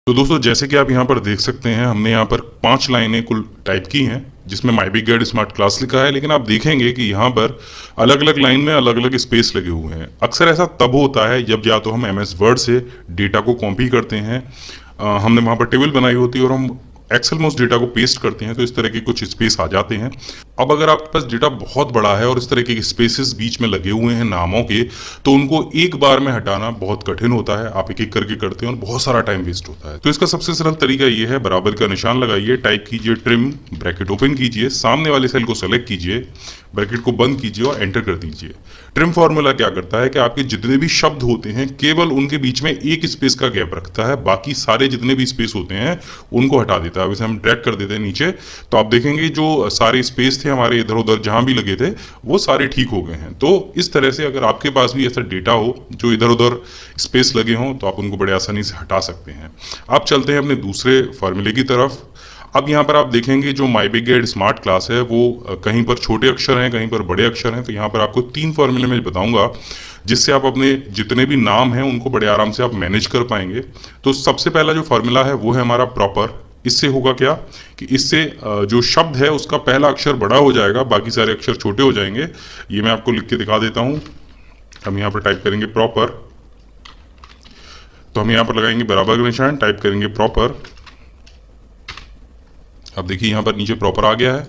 तो दोस्तों जैसे कि आप यहाँ पर देख सकते हैं, हमने यहाँ पर 5 लाइनें कुल टाइप की हैं जिसमें माई बिग गाइड स्मार्ट क्लास लिखा है। लेकिन आप देखेंगे कि यहाँ पर अलग अलग लाइन में अलग अलग स्पेस लगे हुए हैं। अक्सर ऐसा तब होता है जब या तो हम एमएस वर्ड से डेटा को कॉपी करते हैं, हमने वहाँ पर टेबल बनाई होती है और हम एक्सेल में उस डेटा को पेस्ट करते हैं, तो इस तरह के कुछ स्पेस आ जाते हैं। अब अगर आपके पास डेटा बहुत बड़ा है और इस तरह के स्पेसेस बीच में लगे हुए हैं नामों के, तो उनको एक बार में हटाना बहुत कठिन होता है। आप एक एक करके करते हैं और बहुत सारा टाइम वेस्ट होता है। तो इसका सबसे सरल तरीका ये है, बराबर का निशान लगाइए, टाइप कीजिए ट्रिम, ब्रैकेट ओपन कीजिए, सामने वाले सेल को सेलेक्ट कीजिए, ब्रैकेट को बंद कीजिए और एंटर कर दीजिए। ट्रिम फॉर्मूला क्या करता है कि आपके जितने भी शब्द होते हैं केवल उनके बीच में एक स्पेस का गैप रखता है, बाकी सारे जितने भी स्पेस होते हैं उनको हटा देता है। अब इसे हम ड्रैग कर देते हैं नीचे, तो आप देखेंगे जो सारे स्पेस थे हमारे इधर उधर जहां भी लगे थे वो सारे ठीक हो गए हैं। तो इस तरह से अगर आपके पास भी ऐसा डेटा हो जो इधर उधर स्पेस लगे हों तो आप उनको बड़े आसानी से हटा सकते हैं। आप चलते हैं अपने दूसरे फॉर्मूले की तरफ। अब यहाँ पर आप देखेंगे जो माई बिग गाइड स्मार्ट क्लास है वो कहीं पर छोटे अक्षर हैं, कहीं पर बड़े अक्षर हैं। तो यहाँ पर आपको 3 फॉर्मूले में बताऊंगा जिससे आप अपने जितने भी नाम हैं उनको बड़े आराम से आप मैनेज कर पाएंगे। तो सबसे पहला जो फॉर्मूला है वो है हमारा प्रॉपर। इससे होगा क्या कि इससे जो शब्द है उसका पहला अक्षर बड़ा हो जाएगा, बाकी सारे अक्षर छोटे हो जाएंगे। ये मैं आपको लिख के दिखा देता हूं। हम यहाँ पर टाइप करेंगे प्रॉपर, तो हम यहाँ पर लगाएंगे बराबर का निशान, टाइप करेंगे प्रॉपर। अब देखिए यहाँ पर नीचे प्रॉपर आ गया है।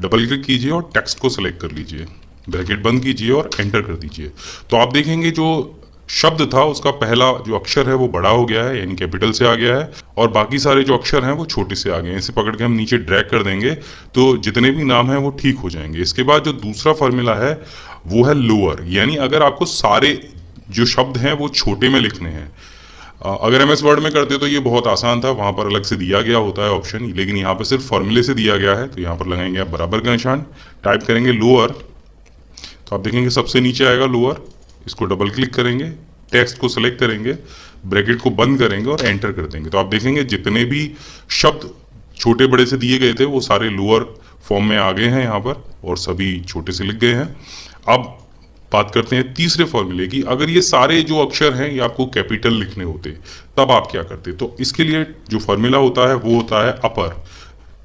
डबल क्लिक कीजिए और टेक्स्ट को सिलेक्ट कर लीजिए, ब्रैकेट बंद कीजिए और एंटर कर दीजिए। तो आप देखेंगे जो शब्द था उसका पहला जो अक्षर है वो बड़ा हो गया है, यानी कैपिटल से आ गया है, और बाकी सारे जो अक्षर हैं वो छोटे से आ गए हैं। इसे पकड़ के हम नीचे ड्रैग कर देंगे तो जितने भी नाम हैं वो ठीक हो जाएंगे। इसके बाद जो दूसरा फॉर्मूला है वो है लोअर, यानी अगर आपको सारे जो शब्द हैं वो छोटे में लिखने हैं। अगर एमएस वर्ड में करते तो ये बहुत आसान था, वहां पर अलग से दिया गया होता है ऑप्शन, लेकिन यहाँ पर सिर्फ फॉर्मूले से दिया गया है। तो यहाँ पर लगाएंगे आप बराबर का निशान, टाइप करेंगे लोअर, तो आप देखेंगे सबसे नीचे आएगा लोअर। इसको डबल क्लिक करेंगे, टेक्स्ट को सिलेक्ट करेंगे, ब्रैकेट को बंद करेंगे और एंटर कर देंगे। तो आप देखेंगे जितने भी शब्द छोटे बड़े से दिए गए थे वो सारे लोअर फॉर्म में आ गए हैं यहाँ पर, और सभी छोटे से लिख गए हैं। अब बात करते हैं तीसरे फॉर्मूले की। अगर ये सारे जो अक्षर हैं ये आपको कैपिटल लिखने होते तब आप क्या करते? तो इसके लिए जो फॉर्मूला होता है वो होता है अपर।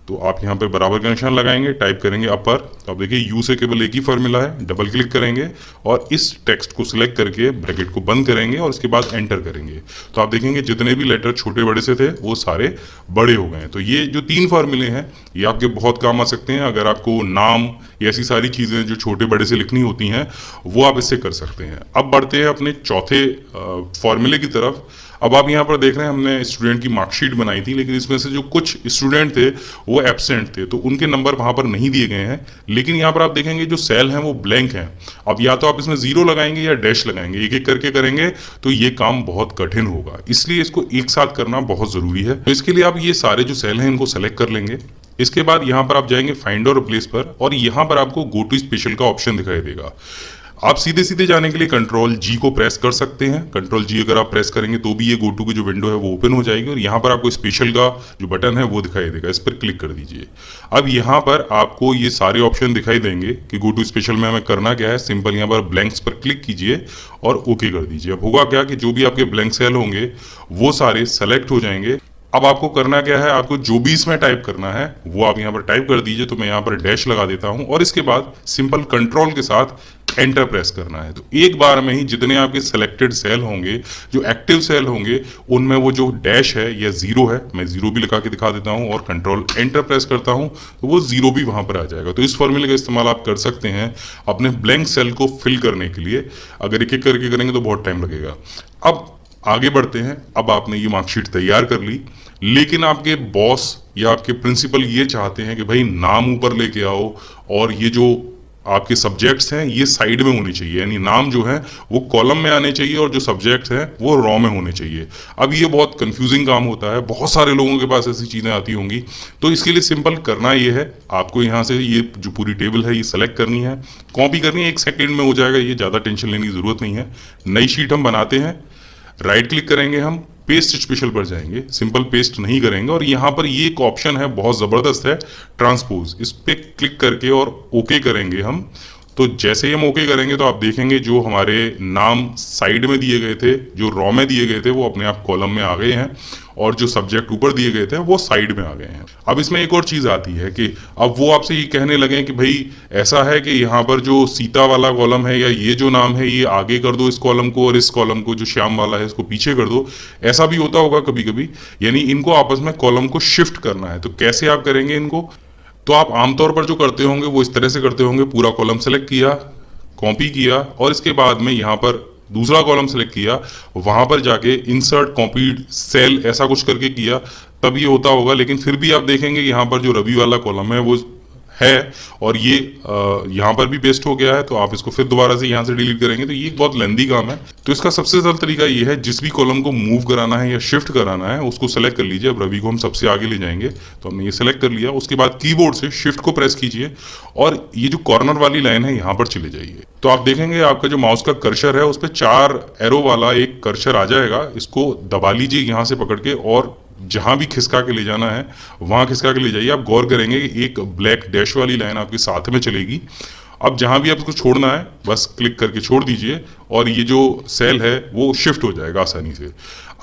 तो आप यहाँ पे बराबर का निशान लगाएंगे, टाइप करेंगे अपर। तो आप देखिए यू से केवल एक ही फॉर्मूला है, डबल क्लिक करेंगे और इस टेक्स्ट को सिलेक्ट करके ब्रैकेट को बंद करेंगे और उसके बाद एंटर करेंगे। तो आप देखेंगे जितने भी लेटर छोटे बड़े से थे वो सारे बड़े हो गए हैं। तो ये जो 3 फॉर्मूले हैं ये आपके बहुत काम आ सकते हैं। अगर आपको नाम या ऐसी सारी चीज़ें जो छोटे बड़े से लिखनी होती हैं वो आप इससे कर सकते हैं। अब बढ़ते हैं अपने चौथे फॉर्मूले की तरफ। अब आप यहाँ पर देख रहे हैं हमने स्टूडेंट की मार्कशीट बनाई थी, लेकिन इसमें से जो कुछ स्टूडेंट थे वो एब्सेंट थे, तो उनके नंबर वहां पर नहीं दिए गए हैं। लेकिन यहाँ पर आप देखेंगे जो सेल हैं वो ब्लैंक हैं। अब या तो आप इसमें 0 लगाएंगे या डैश लगाएंगे, एक एक करके करेंगे तो ये काम बहुत कठिन होगा, इसलिए इसको एक साथ करना बहुत जरूरी है। तो इसके लिए आप ये सारे जो सेल हैं इनको सेलेक्ट कर लेंगे। इसके बाद यहाँ पर आप जाएंगे फाइंड और रिप्लेस पर, और यहाँ पर आपको गो टू स्पेशल का ऑप्शन दिखाई देगा। आप सीधे सीधे जाने के लिए कंट्रोल जी को प्रेस कर सकते हैं। कंट्रोल जी अगर आप प्रेस करेंगे तो भी ये गो टू की जो विंडो है वो ओपन हो जाएगी, और यहाँ पर आपको स्पेशल का जो बटन है वो दिखाई देगा, इस पर क्लिक कर दीजिए। अब यहाँ पर आपको ये सारे ऑप्शन दिखाई देंगे कि गो टू स्पेशल में हमें करना क्या है। सिंपल यहाँ पर ब्लैंक्स पर क्लिक कीजिए और ओके कर दीजिए। अब होगा क्या कि जो भी आपके ब्लैंक सेल होंगे वो सारे सेलेक्ट हो जाएंगे। अब आपको करना क्या है, आपको जो भी इसमें टाइप करना है वो आप यहाँ पर टाइप कर दीजिए। तो मैं यहाँ पर डैश लगा देता हूँ और इसके बाद सिंपल कंट्रोल के साथ एंटर प्रेस करना है। तो एक बार में ही जितने आपके सिलेक्टेड सेल होंगे, जो एक्टिव सेल होंगे, उनमें वो जो डैश है या 0 है, मैं 0 भी लगा के दिखा देता हूँ और कंट्रोल एंटर प्रेस करता हूँ तो वो 0 भी वहां पर आ जाएगा। तो इस फॉर्मूले का इस्तेमाल आप कर सकते हैं अपने ब्लैंक सेल को फिल करने के लिए। अगर एक एक करके करेंगे तो बहुत टाइम लगेगा। अब आगे बढ़ते हैं। अब आपने ये मार्कशीट तैयार कर ली, लेकिन आपके बॉस या आपके प्रिंसिपल ये चाहते हैं कि भाई नाम ऊपर लेके आओ और ये जो आपके सब्जेक्ट्स हैं ये साइड में होने चाहिए, यानी नाम जो है वो कॉलम में आने चाहिए और जो सब्जेक्ट्स हैं वो रॉ में होने चाहिए। अब ये बहुत कंफ्यूजिंग काम होता है, बहुत सारे लोगों के पास ऐसी चीज़ें आती होंगी। तो इसके लिए सिंपल करना ये है, आपको यहाँ से ये जो पूरी टेबल है ये सेलेक्ट करनी है, कॉपी करनी है, 1 सेकेंड में हो जाएगा, ये ज़्यादा टेंशन लेने की ज़रूरत नहीं है। नई शीट हम बनाते हैं, राइट क्लिक करेंगे, हम पेस्ट स्पेशल पर जाएंगे, सिंपल पेस्ट नहीं करेंगे, और यहाँ पर ये एक ऑप्शन है बहुत ज़बरदस्त है, ट्रांसपोज। इस पर क्लिक करके और ओके करेंगे हम तो जैसे ही हम ओके करेंगे तो आप देखेंगे जो हमारे नाम साइड में दिए गए थे, जो रॉ में दिए गए थे, वो अपने आप कॉलम में आ गए हैं और जो सब्जेक्ट ऊपर दिए गए थे वो साइड में आ गए हैं। अब इसमें एक और चीज आती है कि अब वो आपसे ये कहने लगे कि भाई ऐसा है कि यहाँ पर जो सीता वाला कॉलम है या ये जो नाम है ये आगे कर दो इस कॉलम को, और इस कॉलम को जो श्याम वाला है इसको पीछे कर दो। ऐसा भी होता होगा कभी कभी, यानी इनको आपस में कॉलम को शिफ्ट करना है। तो कैसे आप करेंगे इनको? तो आप आमतौर पर जो करते होंगे वो इस तरह से करते होंगे, पूरा कॉलम सेलेक्ट किया, कॉपी किया और इसके बाद में यहाँ पर दूसरा कॉलम सेलेक्ट किया, वहां पर जाके इंसर्ट कॉपीड सेल ऐसा कुछ करके किया, तब ये होता होगा। लेकिन फिर भी आप देखेंगे यहाँ पर जो रवि वाला कॉलम है वो है और ये यहाँ पर भी पेस्ट हो गया है, तो आप इसको फिर दोबारा से यहाँ से डिलीट करेंगे तो ये एक बहुत लेंदी काम है। तो इसका सबसे सरल तरीका ये है, जिस भी कॉलम को मूव कराना है या शिफ्ट कराना है उसको सेलेक्ट कर लीजिए। अब रवि को हम सबसे आगे ले जाएंगे, तो हमने ये सेलेक्ट कर लिया। उसके बाद कीबोर्ड से शिफ्ट को प्रेस कीजिए और ये जो कॉर्नर वाली लाइन है यहाँ पर चले जाइए। तो आप देखेंगे आपका जो माउस का कर्सर है उस पर 4 एरो वाला एक कर्सर आ जाएगा। इसको दबा लीजिए यहाँ से पकड़ के और जहां भी खिसका के ले जाना है वहां खिसका के ले जाइए। आप गौर करेंगे कि एक ब्लैक डैश वाली लाइन आपके साथ में चलेगी। अब जहां भी आपको छोड़ना है बस क्लिक करके छोड़ दीजिए और ये जो सेल है वो शिफ्ट हो जाएगा आसानी से।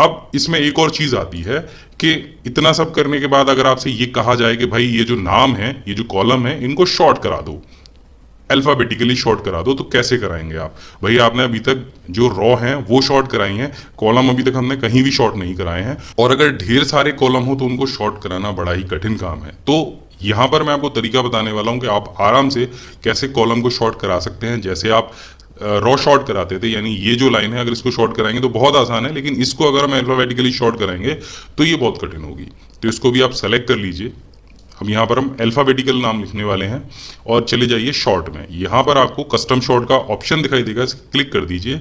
अब इसमें एक और चीज आती है कि इतना सब करने के बाद अगर आपसे ये कहा जाए कि भाई ये जो नाम है, ये जो कॉलम है, इनको शॉर्ट करा दो, अल्फाबेटिकली शॉर्ट करा दो, तो कैसे कराएंगे आप? भाई आपने अभी तक जो रॉ हैं वो शॉर्ट कराई हैं, कॉलम अभी तक हमने कहीं भी शॉर्ट नहीं कराए हैं, और अगर ढेर सारे कॉलम हो तो उनको शॉर्ट कराना बड़ा ही कठिन काम है। तो यहां पर मैं आपको तरीका बताने वाला हूं कि आप आराम से कैसे कॉलम को शॉर्ट करा सकते हैं। जैसे आप रॉ शॉर्ट कराते थे, यानी ये जो लाइन है अगर इसको शॉर्ट कराएंगे तो बहुत आसान है, लेकिन इसको अगर हम अल्फाबेटिकली शॉर्ट कराएंगे तो ये बहुत कठिन होगी। तो इसको भी आप सेलेक्ट कर लीजिए। अब यहाँ पर हम अल्फाबेटिकल नाम लिखने वाले हैं और चले जाइए शॉर्ट में। यहाँ पर आपको कस्टम शॉर्ट का ऑप्शन दिखाई देगा, इसे क्लिक कर दीजिए।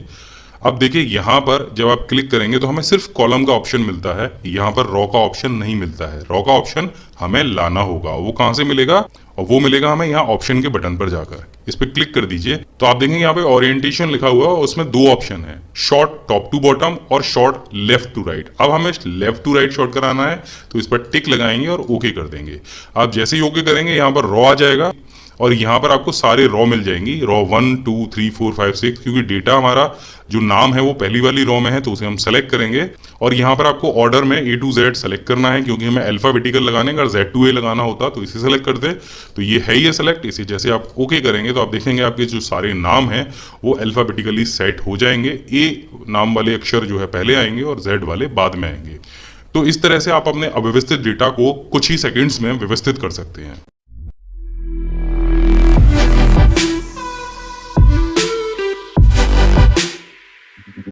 अब देखिए यहाँ पर जब आप क्लिक करेंगे तो हमें सिर्फ कॉलम का ऑप्शन मिलता है, यहाँ पर रॉ का ऑप्शन नहीं मिलता है। रॉ का ऑप्शन हमें लाना होगा। वो कहाँ से मिलेगा? और वो मिलेगा हमें यहाँ ऑप्शन के बटन पर जाकर। इस पर क्लिक कर दीजिए तो आप देखेंगे यहाँ पे ओरिएंटेशन लिखा हुआ है, उसमें 2 ऑप्शन है, शॉर्ट टॉप टू बॉटम और शॉर्ट लेफ्ट टू राइट। अब हमें लेफ्ट टू राइट शॉर्ट कराना है तो इस पर टिक लगाएंगे और ओके कर देंगे। आप जैसे ही ओके करेंगे यहाँ पर रॉ आ जाएगा और यहाँ पर आपको सारे रॉ मिल जाएंगी, रॉ 1 2 3 4 5 6। क्योंकि डेटा हमारा जो नाम है वो पहली वाली रॉ में है तो उसे हम सेलेक्ट करेंगे और यहाँ पर आपको ऑर्डर में A to Z सेलेक्ट करना है, क्योंकि हमें अल्फाबेटिकल लगाने का, Z to A लगाना होता तो इसे सेलेक्ट करते। तो ये है ये सेलेक्ट। इसे जैसे आप ओके करेंगे तो आप देखेंगे आपके जो सारे नाम हैं वो अल्फाबेटिकली सेट हो जाएंगे। A नाम वाले अक्षर जो है पहले आएंगे और Z वाले बाद में आएंगे। तो इस तरह से आप अपने अव्यवस्थित डेटा को कुछ ही सेकेंड्स में व्यवस्थित कर सकते हैं।